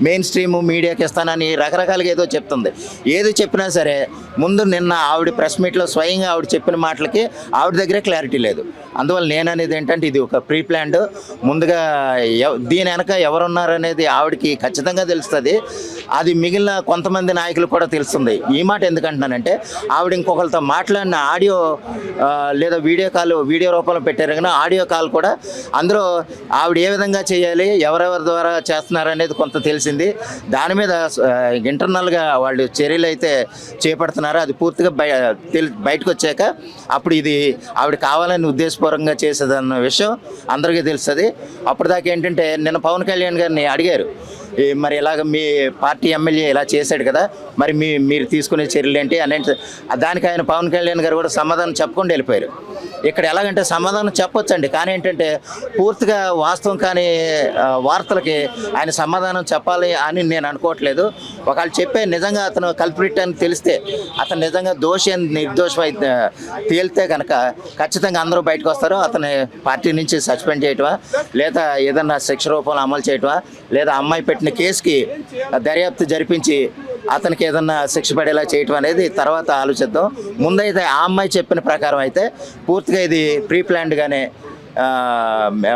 మెయిన్ స్ట్రీమ్ మీడియాకి ఇస్తానని రకరకాలుగా ఏదో చెప్తుంది. ఏది చెప్పినా సరే ముందు నిన్న ఆవిడ ప్రెస్ మీట్లో స్వయంగా ఆవిడ చెప్పిన మాటలకి ఆవిడ దగ్గరే క్లారిటీ లేదు. అందువల్ల నేను అనేది ఏంటంటే ఇది ఒక ప్రీ ప్లాన్డ్, ముందుగా దీని వెనక ఎవరున్నారనేది ఆవిడకి ఖచ్చితంగా తెలుస్తుంది. అది మిగిలిన కొంతమంది నాయకులు కూడా తెలుస్తుంది. ఈ మాట ఎందుకంటున్నానంటే ఆవిడ ఇంకొకరితో మాట్లాడిన ఆడియో లేదా వీడియో రూపంలో పెట్టారు కానీ ఆడియో కాల్ కూడా అందులో ఆవిడ ఏ విధంగా చేయాలి, ఎవరెవరి ద్వారా చేస్తున్నారు అనేది కొంత తెలిసింది. దాని మీద ఇంటర్నల్గా వాళ్ళు చర్యలు అయితే చేపడుతున్నారు. అది పూర్తిగా బయటకు వచ్చాక అప్పుడు ఇది ఆవిడ కావాలని ఉద్దేశపూర్వకంగా చేసేదన్న విషయం అందరికీ తెలుస్తుంది. అప్పటిదాకా ఏంటంటే నిన్న పవన్ కళ్యాణ్ గారిని అడిగారు, మరి ఇలాగ మీ పార్టీ ఎమ్మెల్యే ఇలా చేశాడు కదా, మరి మీరు తీసుకునే చర్యలు ఏంటి అని. దానికి ఆయన పవన్ కళ్యాణ్ గారు కూడా సమాధానం చెప్పకుండా వెళ్ళిపోయారు. ఇక్కడ ఎలాగంటే సమాధానం చెప్పొచ్చండి, కానీ ఏంటంటే పూర్తిగా వాస్తవం కాని వార్తలకి ఆయన సమాధానం చెప్పాలి అని నేను అనుకోవట్లేదు. ఒకవేళ చెప్పే నిజంగా అతను కల్ప్రిట్ అని తెలిస్తే, అతను నిజంగా దోషి అని నిర్దోషం అయితే తేలితే కనుక ఖచ్చితంగా అందరూ బయటకు వస్తారు. అతని పార్టీ నుంచి సస్పెండ్ చేయటమా, లేదా ఏదన్నా శిక్ష రూపంలో అమలు చేయటమా, లేదా అమ్మాయి పెట్టిన కేసుకి దర్యాప్తు జరిపించి అతనికి ఏదన్నా శిక్ష పడేలా చేయటం అనేది తర్వాత ఆలోచిద్దాం. ముందైతే ఆ అమ్మాయి చెప్పిన ప్రకారం అయితే పూర్తిగా ఇది ప్రీ ప్లాన్డ్గానే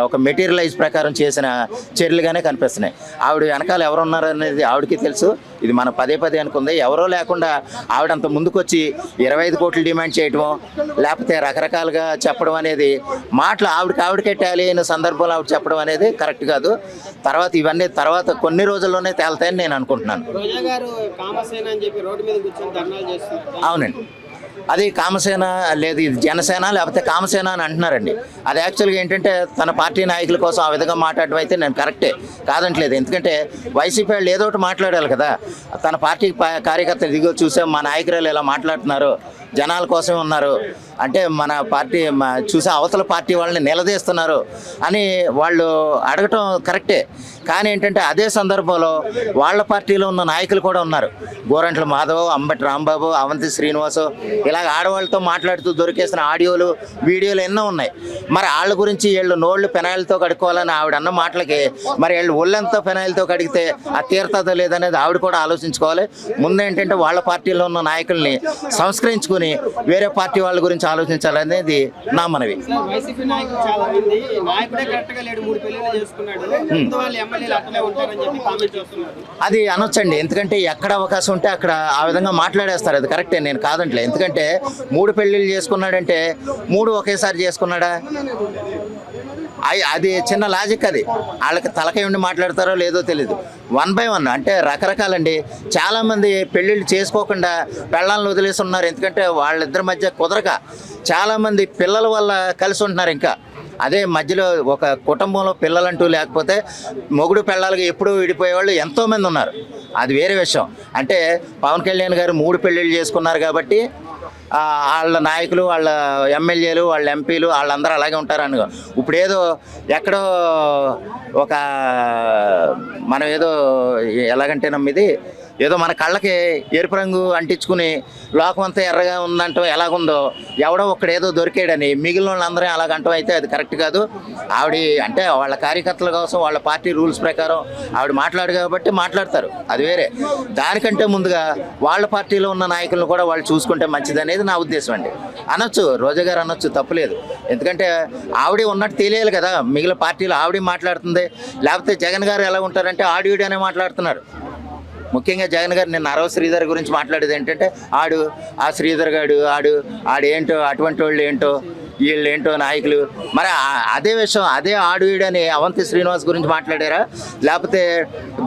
ఒక మెటీరియలైజ్ ప్రకారం చేసిన చర్యలుగానే కనిపిస్తున్నాయి. ఆవిడ వెనకాల ఎవరున్నారనేది ఆవిడకి తెలుసు. ఇది మనం పదే అనుకుంది. ఎవరో లేకుండా ఆవిడంత ముందుకొచ్చి 25 కోట్లు డిమాండ్ చేయటమో లేకపోతే రకరకాలుగా చెప్పడం అనేది మాటలు ఆవిడకే టాలీ అయిన సందర్భంలో ఆవిడ చెప్పడం అనేది కరెక్ట్ కాదు. ఇవన్నీ తర్వాత కొన్ని రోజుల్లోనే తేలుతాయని నేను అనుకుంటున్నాను. అవునండి, అది కామసేన లేదు, ఇది జనసేన లేకపోతే కామసేన అని అంటున్నారండి. అది యాక్చువల్గా ఏంటంటే తన పార్టీ నాయకుల కోసం ఆ విధంగా మాట్లాడడం అయితే నేను కరెక్టే కాదంటలేదు. ఎందుకంటే వైసీపీ వాళ్ళు ఏదో ఒకటి మాట్లాడాలి కదా. తన పార్టీ కార్యకర్తలు ఇదిగో చూసాం మా నాయకురాలు ఇలా మాట్లాడుతున్నారు, జనాల కోసం ఉన్నారు అంటే మన పార్టీ చూసే అవతల పార్టీ వాళ్ళని నిలదీస్తున్నారు అని వాళ్ళు అడగటం కరెక్టే. కానీ ఏంటంటే అదే సందర్భంలో వాళ్ళ పార్టీలో ఉన్న నాయకులు కూడా ఉన్నారు. గోరంట్ల మాధవ్, అంబటి రాంబాబు, అవంతి శ్రీనివాసు, ఇలాగ ఆడవాళ్ళతో మాట్లాడుతూ దొరికేసిన ఆడియోలు వీడియోలు ఎన్నో ఉన్నాయి. మరి వాళ్ళ గురించి వీళ్ళు నోళ్ళు పెనాయిల్తో కడుక్కోవాలని ఆవిడ అన్న మాటలకి మరి వీళ్ళు ఒళ్ళంతా పెనాయిల్తో కడిగితే ఆ తీరుతుందో లేదనేది ఆవిడ కూడా ఆలోచించుకోవాలి. ముందేంటంటే వాళ్ళ పార్టీలో ఉన్న నాయకుల్ని సంస్కరించుకుని వేరే పార్టీ వాళ్ళ గురించి ఆలోచించాలనేది నా మనవి. వైసీపీ నాయకులు చాలా మంది నాయకుడే కరెక్ట్ గా లేడు, 3 పెళ్లిళ్ళు చేసుకున్నాడు, వాళ్ళు ఎమ్మెల్యేలు అట్లే ఉంటారని చెప్పి కామెంట్ చేస్తున్నారు. అది అనొచ్చండి, ఎందుకంటే ఎక్కడ అవకాశం ఉంటే అక్కడ ఆ విధంగా మాట్లాడేస్తారు. అది కరెక్టే, నేను కాదంటలే. ఎందుకంటే 3 పెళ్లిళ్ళు చేసుకున్నాడంటే 3 ఒకేసారి చేసుకున్నాడా? అది చిన్న లాజిక్. అది వాళ్ళకి తలకై ఉండి మాట్లాడతారో లేదో తెలీదు. 1 by 1 అంటే రకరకాలండి. చాలామంది పెళ్ళిళ్ళు చేసుకోకుండా పెళ్ళాలను వదిలేసి ఉన్నారు. ఎందుకంటే వాళ్ళిద్దరి మధ్య కుదరక చాలామంది పిల్లల వల్ల కలిసి ఉంటున్నారు. ఇంకా అదే మధ్యలో ఒక కుటుంబంలో పిల్లలంటూ లేకపోతే మొగుడు పెళ్ళాలుగా ఎప్పుడూ విడిపోయేవాళ్ళు ఎంతోమంది ఉన్నారు. అది వేరే విషయం. అంటే పవన్ కళ్యాణ్ గారు 3 పెళ్ళిళ్ళు చేసుకున్నారు కాబట్టి వాళ్ళ నాయకులు, వాళ్ళ ఎమ్మెల్యేలు, వాళ్ళ ఎంపీలు వాళ్ళందరూ అలాగే ఉంటారని. ఇప్పుడు ఏదో ఎక్కడో ఒక మనం ఏదో ఎలాగంటే నమ్మిది ఏదో మన కళ్ళకి ఎరుపు రంగు అంటించుకుని లోకం అంతా ఎర్రగా ఉందంటాం ఎలాగుందో, ఎవడో ఒక్కడేదో దొరికాడని మిగిలిన వాళ్ళందరూ అలాగంటాం అయితే అది కరెక్ట్ కాదు. ఆవిడ అంటే వాళ్ళ కార్యకర్తల కోసం వాళ్ళ పార్టీ రూల్స్ ప్రకారం ఆవిడ మాట్లాడు కాబట్టి మాట్లాడతారు, అది వేరే. దానికంటే ముందుగా వాళ్ళ పార్టీలో ఉన్న నాయకులను కూడా వాళ్ళు చూసుకుంటే మంచిది అనేది నా ఉద్దేశం అండి. అనొచ్చు, రోజా గారు అనొచ్చు, తప్పులేదు. ఎందుకంటే ఆవిడ ఉన్నట్టు తెలియాలి కదా. మిగిలిన పార్టీలో ఆవిడ మాట్లాడుతుంది, లేకపోతే జగన్ గారు ఎలా ఉంటారంటే ఆడియోనే మాట్లాడుతున్నారు. ముఖ్యంగా జగన్ గారు నిన్న అరవ శ్రీధర్ గురించి మాట్లాడేది ఏంటంటే ఆ శ్రీధర్ గారు ఆడేంటో, అటువంటి వాళ్ళు ఏంటో, వీళ్ళు ఏంటో నాయకులు. మరి అదే విషయం అదే ఆడని అవంతి శ్రీనివాస్ గురించి మాట్లాడారా లేకపోతే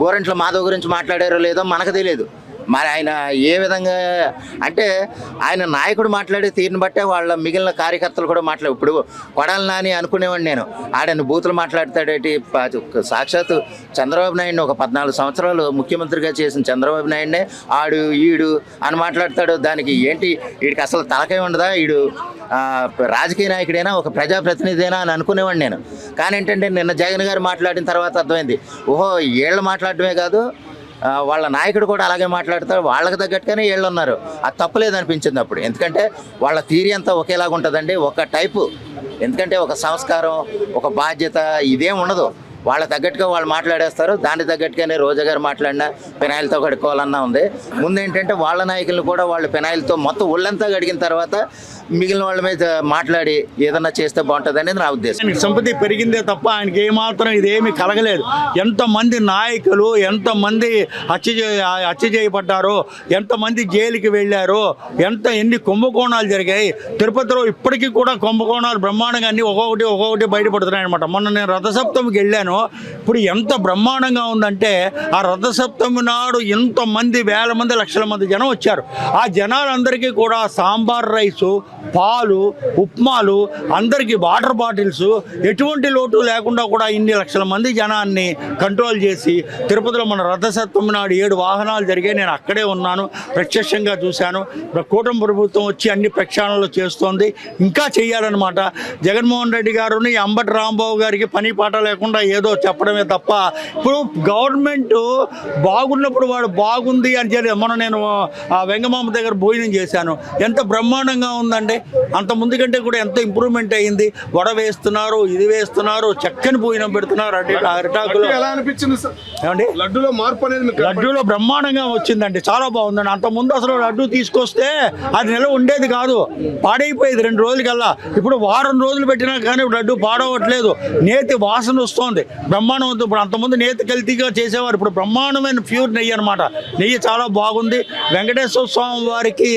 గోరంట్ల మాధవ్ గురించి మాట్లాడారో లేదో మనకు తెలియదు. మరి ఆయన ఏ విధంగా అంటే ఆయన నాయకుడు మాట్లాడే తీరుని బట్టే వాళ్ళ మిగిలిన కార్యకర్తలు కూడా ఇప్పుడు కొడాలి నాని అనుకునేవాడిని నేను, ఆడని బూతులు మాట్లాడతాడేటి. సాక్షాత్తు చంద్రబాబు నాయుడిని ఒక 14 సంవత్సరాలు ముఖ్యమంత్రిగా చేసిన చంద్రబాబు నాయుడినే ఆడు ఈడు అని మాట్లాడతాడు. దానికి ఏంటి వీడికి అసలు తలకాయ ఉండదా, వీడు రాజకీయ నాయకుడైనా ఒక ప్రజాప్రతినిధైనా అని అనుకునేవాడిని నేను. కానీ ఏంటంటే నిన్న జగన్ గారు మాట్లాడిన తర్వాత అర్థమైంది, ఓహో వీళ్ళు మాట్లాడటమే కాదు వాళ్ళ నాయకుడు కూడా అలాగే మాట్లాడతారు, వాళ్ళకి తగ్గట్టుగానే వీళ్ళు ఉన్నారు. అది తప్పులేదనిపించింది అప్పుడు. ఎందుకంటే వాళ్ళ థియరీ అంతా ఒకేలాగా ఉంటుందండి, ఒక టైపు. ఎందుకంటే ఒక సంస్కారం, ఒక బాధ్యత ఇదేం ఉండదు. వాళ్ళ తగ్గట్టుగా వాళ్ళు మాట్లాడేస్తారు. దానికి తగ్గట్టుగానే రోజా గారు మాట్లాడినా పెనాయిల్తో కడుక్కోవాలన్నా ఉంది. ముందు ఏంటంటే వాళ్ళ నాయకులను కూడా వాళ్ళు పెనాయిల్తో మొత్తం ఒళ్ళంతా కడిగిన తర్వాత మిగిలిన వాళ్ళ మీద మాట్లాడి ఏదన్నా చేస్తే బాగుంటుంది అనేది నా ఉద్దేశం. సింపతి పెరిగిందే తప్ప ఆయనకి ఏమాత్రం ఇదేమీ కలగలేదు. ఎంతమంది నాయకులు ఎంతమంది హత్య చేయబడ్డారో, ఎంతమంది జైలుకి వెళ్ళారో, ఎన్ని కుంభకోణాలు జరిగాయి. తిరుపతిలో ఇప్పటికీ కూడా కుంభకోణాలు బ్రహ్మాండంగా అన్ని ఒక్కొక్కటి బయటపడుతున్నాయి అనమాట. మొన్న నేను రథసప్తమికి వెళ్ళాను. ఇప్పుడు ఎంత బ్రహ్మాండంగా ఉందంటే ఆ రథసప్తమి నాడు ఎంతమంది వేల మంది లక్షల మంది జనం వచ్చారు. ఆ జనాలందరికీ కూడా సాంబార్ రైసు, పాలు, ఉప్మాలు, అందరికీ వాటర్ బాటిల్స్, ఎటువంటి లోటు లేకుండా కూడా ఇన్ని లక్షల మంది జనాన్ని కంట్రోల్ చేసి తిరుపతిలో మన రథసప్తమి నాడు 7 వాహనాలు జరిగాయి. నేను అక్కడే ఉన్నాను, ప్రత్యక్షంగా చూశాను. కూటమి ప్రభుత్వం వచ్చి అన్ని ప్రక్షాళనలు చేస్తోంది, ఇంకా చేయాలన్నమాట. జగన్మోహన్ రెడ్డి గారుని అంబటి రాంబాబు గారికి పని పాట లేకుండా ఏదో చెప్పడమే తప్ప ఇప్పుడు గవర్నమెంట్ బాగున్నప్పుడు వాడు బాగుంది అని చెప్పి మొన్న నేను ఆ వెంగమామ దగ్గర భోజనం చేశాను. ఎంత బ్రహ్మాండంగా ఉందండి. అంత ముందు కంటే కూడా ఎంత ఇంప్రూవ్మెంట్ అయ్యింది. వడ వేస్తున్నారు, ఇది వేస్తున్నారు, చక్కని భోజనం పెడుతున్నారు. అరిటాకులు ఎలా అనిపించింది సార్? ఏమండి లడ్డూలో మార్పు అనేది లడ్డూలో బ్రహ్మాండంగా వచ్చిందండి, చాలా బాగుందండి. అంత ముందు అసలు లడ్డూ తీసుకొస్తే అది నిల ఉండేది కాదు, పాడైపోయేది 2 రోజులకల్లా. ఇప్పుడు వారం రోజులు పెట్టినా కానీ లడ్డూ పాడవట్లేదు, నేతి వాసన వస్తుంది, బ్రహ్మాండం. ఇప్పుడు అంతకుముందు నేతి కల్తీగా చేసేవారు, ఇప్పుడు బ్రహ్మాండమైన ప్యూర్ నెయ్యి అనమాట. నెయ్యి చాలా బాగుంది. వెంకటేశ్వర స్వామి వారికి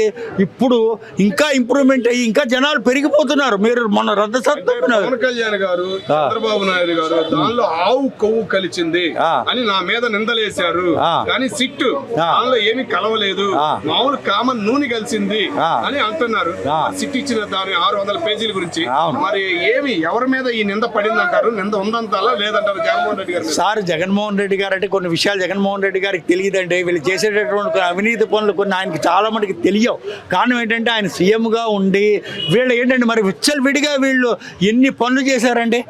ఇప్పుడు ఇంకా ఇంప్రూవ్మెంట్ అయ్యి ఇంకా జనాలు పెరిగిపోతున్నారు. మీరు మన రథసప్తమి పవన్ కళ్యాణ్ గారు, చంద్రబాబు నాయుడు గారు దానిలో ఆవు కొవ్వు కలిసింది అని నా మీద నిందలేశారు. కానీ సిట్ దానిలో ఏమీ కలవలేదు, మామూలు కామన్ నూనె కలిసింది అని అంటున్నారు. సిట్ ఇచ్చిన దాని 600 పేజీల గురించి మరి ఏమి ఎవరి మీద ఈ నింద పడింది అంటారు? నింద ఉందంటారా లేదంటారు జగన్మోహన్ రెడ్డి గారు? సార్ జగన్మోహన్ రెడ్డి గారు అంటే కొన్ని విషయాలు జగన్మోహన్ రెడ్డి గారికి తెలియదండి. వీళ్ళు చేసేటటువంటి అవినీతి పనులు కొన్ని ఆయనకి చాలా మందికి తెలియవు. కారణం ఏంటంటే ఆయన సీఎంగా ఉండి వీళ్ళు ఏంటంటే మరి విచ్చలవిడిగా వీళ్ళు ఎన్ని పనులు చేశారండి.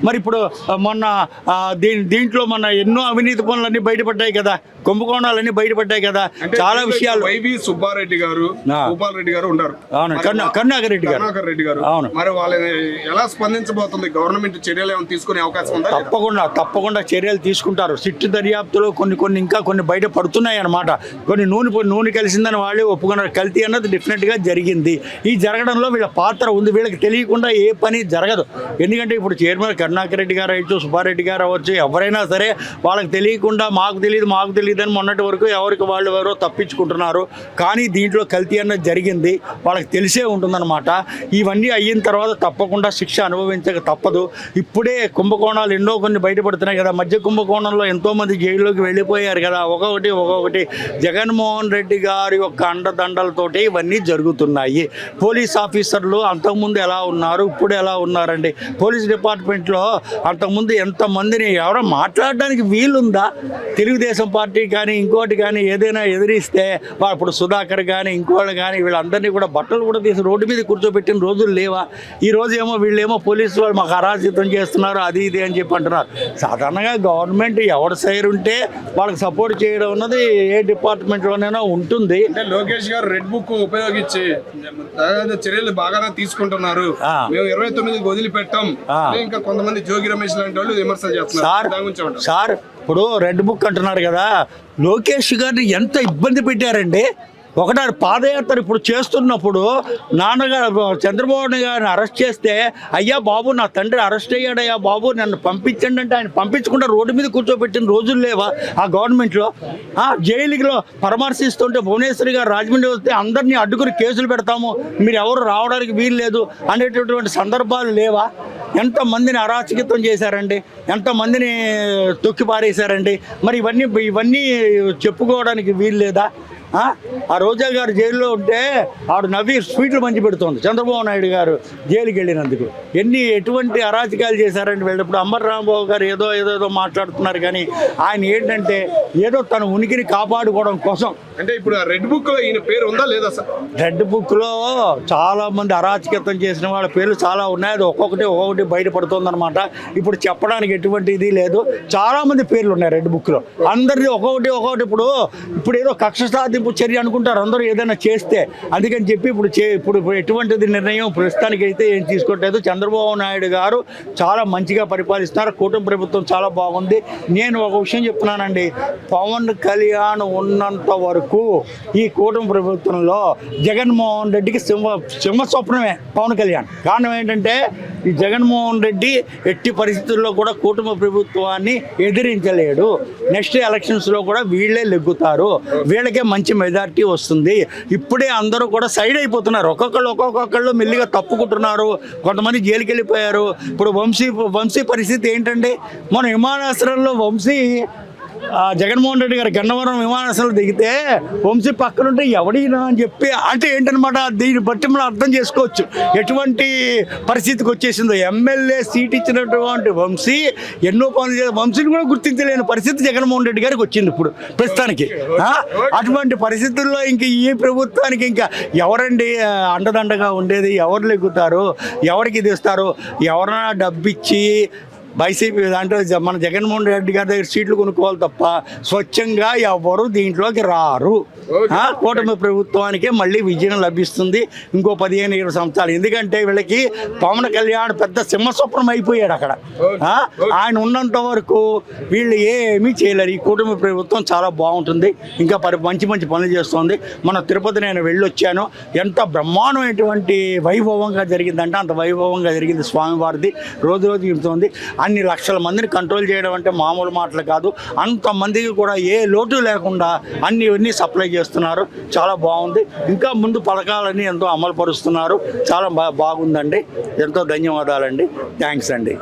మరి ఇప్పుడు మొన్న దీంట్లో మన ఎన్నో అవినీతి పనులన్నీ బయటపడ్డాయి కదా, కుంభకోణాలన్నీ బయటపడ్డాయి కదా, చాలా విషయాలు. వైవి సుబ్బారెడ్డి గారు, భూపాల్ రెడ్డి గారు ఉన్నారు, కరుణాకర్ రెడ్డి గారు. అవును, మరి వాళ్ళని ఎలా స్పందించబోతుంది గవర్నమెంట్? చర్యలు ఏమైనా తీసుకునే అవకాశం ఉందా? తప్పకుండా చర్యలు తీసుకుంటారు. సిట్టు దర్యాప్తులో కొన్ని ఇంకా కొన్ని బయట పడుతున్నాయి అన్నమాట. కొన్ని నూనె కలిసిందని వాళ్ళే ఒప్పుకున్నారు. కల్తీ అన్నది డెఫినెట్గా జరిగింది. ఈ జరగడంలో వీళ్ళ పాత్ర ఉంది. వీళ్ళకి తెలియకుండా ఏ పని జరగదు. ఎందుకంటే ఇప్పుడు చైర్మన్ కరుణాకర్ రెడ్డి గారు అవచ్చు, సుబ్బారెడ్డి గారు అవ్వచ్చు, ఎవరైనా సరే వాళ్ళకి తెలియకుండా మాకు తెలియదు అని మొన్నటి వరకు ఎవరో తప్పించుకుంటున్నారు. కానీ దీంట్లో కల్తీ అన్నది జరిగింది, వాళ్ళకి తెలిసే ఉంటుందన్నమాట. ఇవన్నీ అయిన తర్వాత తప్పకుండా శిక్ష అనుభవించక తప్పదు. ఇప్పుడే కుంభకోణాలు ఎన్నో కొన్ని బయటపడుతున్నాయి కదా. మధ్య కుంభకోణంలో ఎంతోమంది జైల్లోకి వెళ్ళిపోయారు కదా. ఒక్కొక్కటి జగన్మోహన్ రెడ్డి గారి యొక్క అండదండలతోటి ఇవన్నీ జరుగుతున్నాయి. పోలీస్ ఆఫీసర్లు అంతకుముందు ఎలా ఉన్నారు, ఇప్పుడు ఎలా ఉన్నారండి? పోలీస్ డిపార్ట్మెంట్లో అంతకుముందు ఎంతమందిని ఎవరో మాట్లాడడానికి వీలుందా? తెలుగుదేశం పార్టీ కానీ ఇంకోటి కానీ ఏదైనా ఎదిరిస్తే ఇప్పుడు సుధాకర్ కానీ ఇంకోళ్ళు కానీ వీళ్ళందరినీ కూడా బట్టలు కూడా తీసి రోడ్డు మీద కూర్చోబెట్టిన రోజులు లేవా? ఈ రోజు ఏమో వీళ్ళేమో పోలీసు వాళ్ళు మాకు అరాజితం చేస్తున్నారు, అది ఇది అని చెప్పి అంటున్నారు. సాధారణంగా గవర్నమెంట్ ఎవరి సైడ్ ఉంటే వాళ్ళకి సపోర్ట్ చేయడం అన్నది ఏ డిపార్ట్మెంట్లోనైనా ఉంటుంది. అంటే లోకేష్ గారు రెడ్ బుక్ ఉపయోగించి చర్యలు బాగానే తీసుకుంటున్నారు, మేము 29 వదిలిపెట్టాం, ఇంకా కొంతమంది జోగి రమేష్ లాంటి వాళ్ళు విమర్శలు చేస్తున్నారు. సార్ ఇప్పుడు రెడ్ బుక్ అంటున్నారు కదా, లోకేష్ గారిని ఎంత ఇబ్బంది పెట్టారండి. ఒకటారు పాదయాత్ర ఇప్పుడు చేస్తున్నప్పుడు నాన్నగారు చంద్రబాబు గారిని అరెస్ట్ చేస్తే, అయ్యా బాబు నా తండ్రి అరెస్ట్ అయ్యాడయ్యా బాబు నన్ను పంపించండి అంటే ఆయన పంపించకుండా రోడ్డు మీద కూర్చోబెట్టిన రోజులు లేవా ఆ గవర్నమెంట్లో? జైలులో పరామర్శిస్తుంటే భువనేశ్వరి గారు రాజమండ్రి వస్తే అందరినీ అడ్డుకుని కేసులు పెడతాము, మీరు ఎవరు రావడానికి వీలు లేదు అనేటటువంటి సందర్భాలు లేవా? ఎంతమందిని అరాచకితం చేశారండి, ఎంతమందిని తొక్కి పారేశారండి. మరి ఇవన్నీ చెప్పుకోవడానికి వీలు లేదా? ఆ రోజా గారు జైల్లో ఉంటే ఆవిడ నవ్వి స్వీట్లు మంచి పెడుతోంది చంద్రబాబు నాయుడు గారు జైలుకి వెళ్ళినందుకు. ఎటువంటి అరాచకాలు చేశారండి వెళ్ళినప్పుడు. అంబటి రాంబాబు గారు ఏదో మాట్లాడుతున్నారు, కానీ ఆయన ఏంటంటే ఏదో తన ఉనికిని కాపాడుకోవడం కోసం. అంటే ఇప్పుడు రెడ్ బుక్ లో ఈయన పేరు ఉందా లేదా సార్? రెడ్ బుక్లో చాలా మంది అరాచకత్వం చేసిన వాళ్ళ పేర్లు చాలా ఉన్నాయి. అది ఒక్కొక్కటి బయటపడుతుంది అనమాట. ఇప్పుడు చెప్పడానికి ఎటువంటి ఇది లేదు. చాలా మంది పేర్లు ఉన్నాయి రెడ్ బుక్లో, అందరిది ఒక్కొక్కటి. ఇప్పుడు ఏదో కక్ష సాధింపు చర్య అనుకుంటారు అందరూ ఏదైనా చేస్తే. అందుకని చెప్పి ఇప్పుడు ఎటువంటిది నిర్ణయం ప్రస్తుతానికి అయితే ఏం తీసుకోవట్లేదు. చంద్రబాబు నాయుడు గారు చాలా మంచిగా పరిపాలిస్తున్నారు. కూటమి ప్రభుత్వం చాలా బాగుంది. నేను ఒక విషయం చెప్తున్నానండి, పవన్ కళ్యాణ్ ఉన్నంత వరకు ఈ కూటమి ప్రభుత్వంలో జగన్మోహన్ రెడ్డికి సింహ స్వప్నమే పవన్ కళ్యాణ్. కారణం ఏంటంటే ఈ జగన్మోహన్ రెడ్డి ఎట్టి పరిస్థితుల్లో కూడా కూటమి ప్రభుత్వాన్ని ఎదిరించలేడు. నెక్స్ట్ ఎలక్షన్స్లో కూడా వీళ్ళే లెగ్గుతారు, వీళ్ళకే మంచి మెజారిటీ వస్తుంది. ఇప్పుడే అందరూ కూడా సైడ్ అయిపోతున్నారు. ఒక్కొక్కళ్ళు మెల్లిగా తప్పుకుంటున్నారు. కొంతమంది జైలుకి వెళ్ళిపోయారు. ఇప్పుడు వంశీ పరిస్థితి ఏంటండి? మన విమానాశ్రయంలో వంశీ జగన్మోహన్ రెడ్డి గారు గన్నవరం విమానాశ్రయంలో దిగితే వంశీ పక్కనుంటే ఎవడినా అని చెప్పి అంటే ఏంటనమాట. దీన్ని బట్టి మనం అర్థం చేసుకోవచ్చు ఎటువంటి పరిస్థితికి వచ్చేసిందో. ఎమ్మెల్యే సీట్ ఇచ్చినటువంటి వంశీ ఎన్నో పనులు చేసి వంశీని కూడా గుర్తించలేని పరిస్థితి జగన్మోహన్ రెడ్డి గారికి వచ్చింది ఇప్పుడు ప్రస్తుతానికి. అటువంటి పరిస్థితుల్లో ఇంక ఈ ప్రభుత్వానికి ఇంకా ఎవరండి అండదండగా ఉండేది? ఎవరు లెగ్గుతారు? ఎవరికి ఇది ఇస్తారు? ఎవరైనా డబ్బిచ్చి వైసీపీ దాంట్లో మన జగన్మోహన్ రెడ్డి గారి దగ్గర సీట్లు కొనుక్కోవాలి తప్ప స్వచ్ఛంగా ఎవరు దీంట్లోకి రారు. కూటమి ప్రభుత్వానికే మళ్ళీ విజయం లభిస్తుంది ఇంకో 15-20 సంవత్సరాలు. ఎందుకంటే వీళ్ళకి పవన్ కళ్యాణ్ పెద్ద సింహస్వప్నం అయిపోయాడు అక్కడ. ఆయన ఉన్నంత వరకు వీళ్ళు ఏమీ చేయలేరు. ఈ కూటమి ప్రభుత్వం చాలా బాగుంటుంది, ఇంకా మంచి పనులు చేస్తుంది. మన తిరుపతి నేను వెళ్ళొచ్చాను, ఎంత బ్రహ్మాండమైనటువంటి వైభవంగా జరిగిందంటే అంత వైభవంగా జరిగింది. స్వామివారిది రోజు చెబుతోంది. అన్ని లక్షల మందిని కంట్రోల్ చేయడం అంటే మామూలు మాటలు కాదు. అంతమందికి కూడా ఏ లోటు లేకుండా అన్నీ సప్లై చేస్తున్నారు. చాలా బాగుంది. ఇంకా ముందు పథకాలన్నీ ఎంతో అమలు పరుస్తున్నారు. చాలా బాగుందండి. ఎంతో ధన్యవాదాలండి. థ్యాంక్స్ అండి.